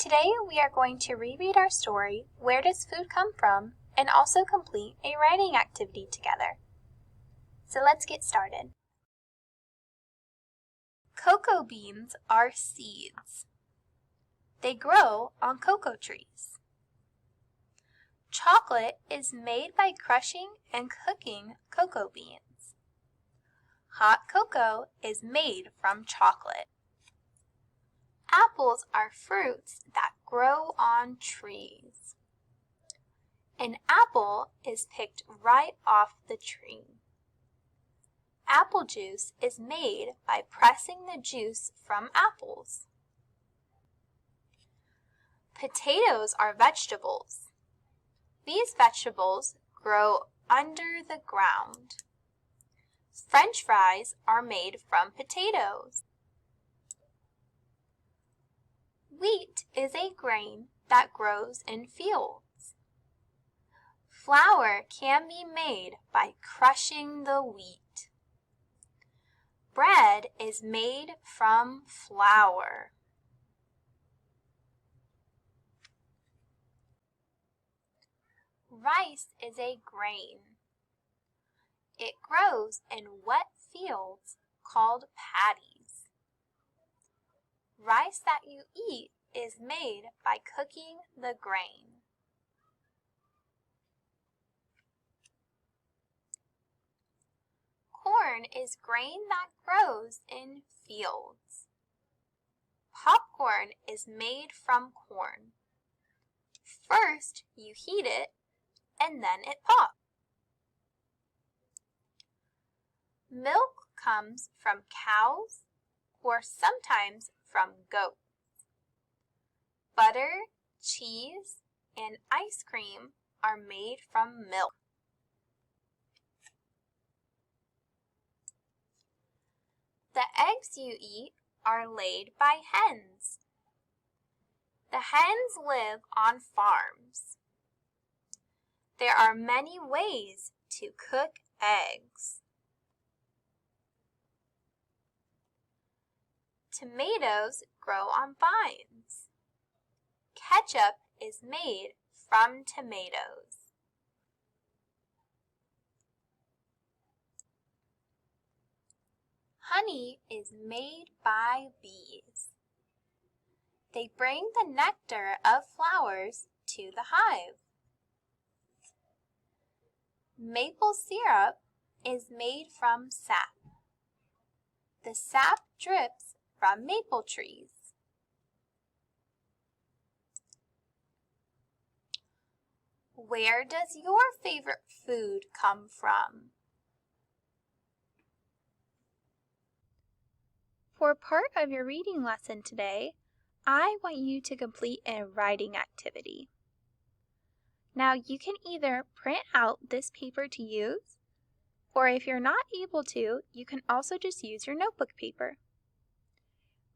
Today we are going to reread our story, Where Does Food Come From? And also complete a writing activity together. So let's get started. Cocoa beans are seeds. They grow on cocoa trees. Chocolate is made by crushing and cooking cocoa beans. Hot cocoa is made from chocolate. Apples are fruits that grow on trees. An apple is picked right off the tree. Apple juice is made by pressing the juice from apples. Potatoes are vegetables. These vegetables grow under the ground. French fries are made from potatoes. Wheat is a grain that grows in fields. Flour can be made by crushing the wheat. Bread is made from flour. Rice is a grain. It grows in wet fields called paddies. Rice that you eat is made by cooking the grain. Corn is grain that grows in fields. Popcorn is made from corn. First, you heat it, and then it pops. Milk comes from cows or sometimes from goats. Butter, cheese, and ice cream are made from milk. The eggs you eat are laid by hens. The hens live on farms. There are many ways to cook eggs. Tomatoes grow on vines. Ketchup is made from tomatoes. Honey is made by bees. They bring the nectar of flowers to the hive. Maple syrup is made from sap. The sap drips from maple trees. Where does your favorite food come from? For part of your reading lesson today, I want you to complete a writing activity. Now you can either print out this paper to use, or if you're not able to, you can also just use your notebook paper.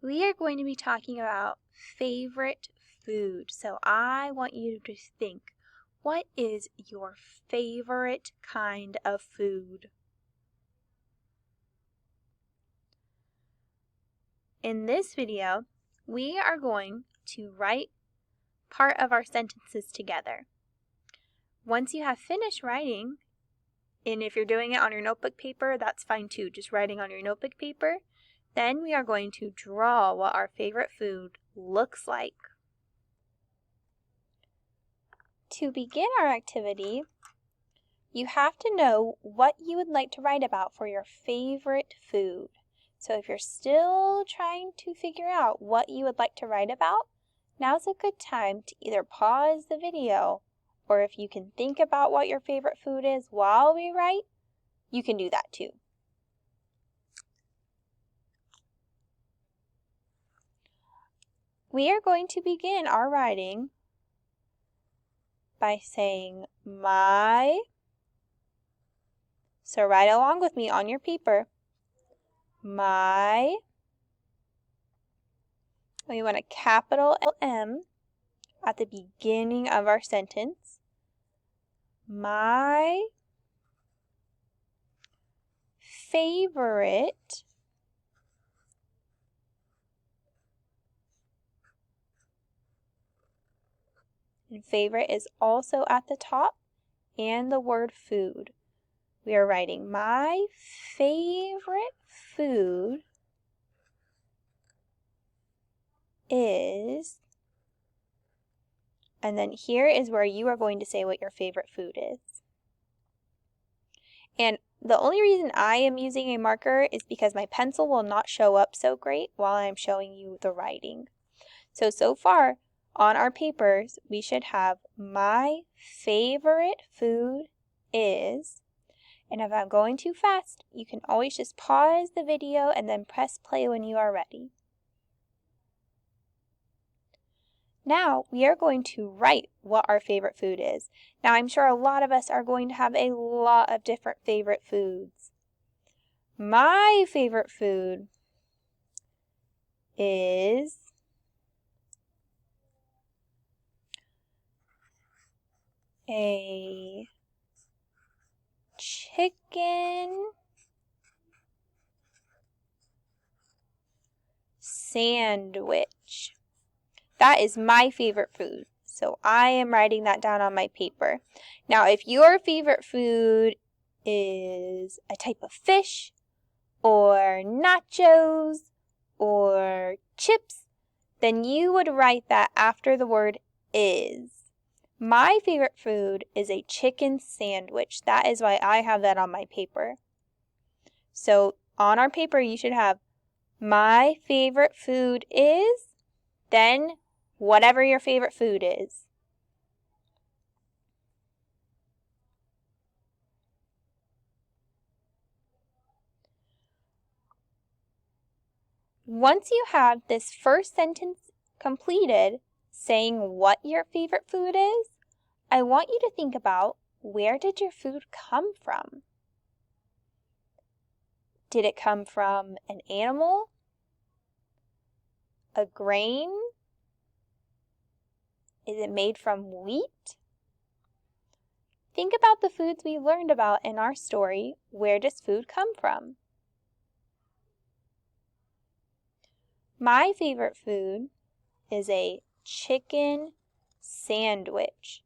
We are going to be talking about favorite food, so I want you to think, what is your favorite kind of food? In this video, we are going to write part of our sentences together. Once you have finished writing, and if you're doing it on your notebook paper, that's fine too, just writing on your notebook paper, then we are going to draw what our favorite food looks like. To begin our activity, you have to know what you would like to write about for your favorite food. So if you're still trying to figure out what you would like to write about, now's a good time to either pause the video, or if you can think about what your favorite food is while we write, you can do that too. We are going to begin our writing by saying my. So write along with me on your paper. My. We want a capital M at the beginning of our sentence. My favorite And favorite is also at the top, and the word food. We are writing my favorite food is, and then here is where you are going to say what your favorite food is. And the only reason I am using a marker is because my pencil will not show up so great while I'm showing you the writing. So far on our papers, we should have my favorite food is, and if I'm going too fast, you can always just pause the video and then press play when you are ready. Now we are going to write what our favorite food is. Now I'm sure a lot of us are going to have a lot of different favorite foods. My favorite food is a chicken sandwich. That is my favorite food. So I am writing that down on my paper. Now, if your favorite food is a type of fish, or nachos, or chips, then you would write that after the word is. My favorite food is a chicken sandwich. That is why I have that on my paper. So on our paper, you should have my favorite food is, then whatever your favorite food is. Once you have this first sentence completed, saying what your favorite food is, I want you to think about, where did your food come from? Did it come from an animal? A grain? Is it made from wheat? Think about the foods we learned about in our story. Where does food come from? My favorite food is a chicken sandwich.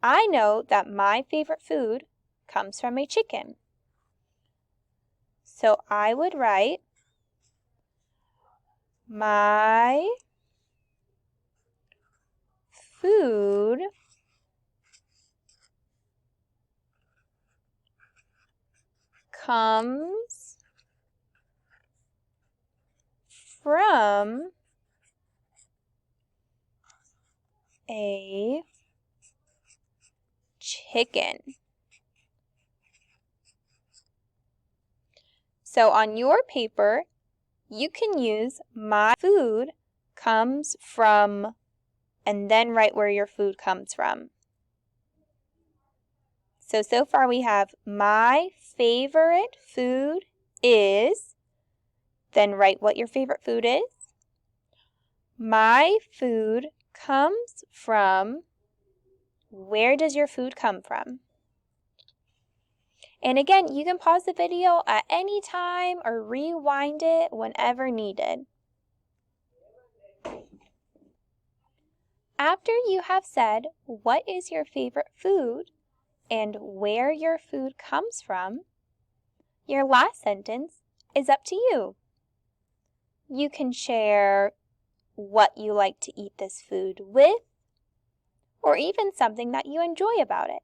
I know that my favorite food comes from a chicken. So I would write my food comes from a chicken. So on your paper, you can use my food comes from, and then write where your food comes from. So far we have my favorite food is, then write what your favorite food is. My food comes from, where does your food come from? And again, you can pause the video at any time or rewind it whenever needed. After you have said what is your favorite food and where your food comes from, your last sentence is up to you. You can share what you like to eat this food with, or even something that you enjoy about it.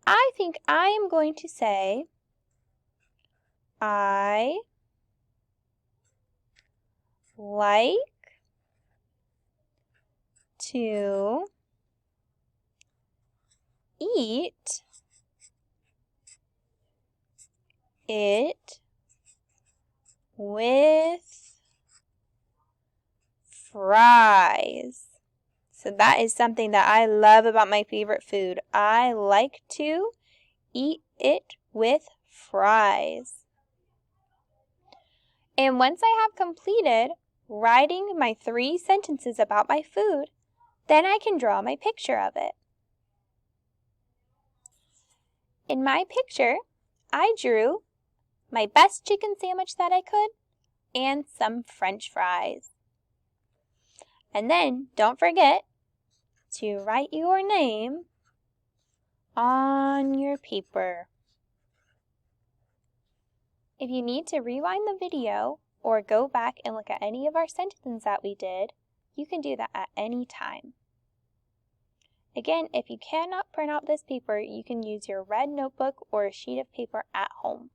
I think I am going to say, I like to eat it with fries. So that is something that I love about my favorite food. I like to eat it with fries. And once I have completed writing my 3 sentences about my food, then I can draw my picture of it. In my picture, I drew my best chicken sandwich that I could and some French fries. And then don't forget to write your name on your paper. If you need to rewind the video or go back and look at any of our sentences that we did, you can do that at any time. Again, if you cannot print out this paper, you can use your red notebook or a sheet of paper at home.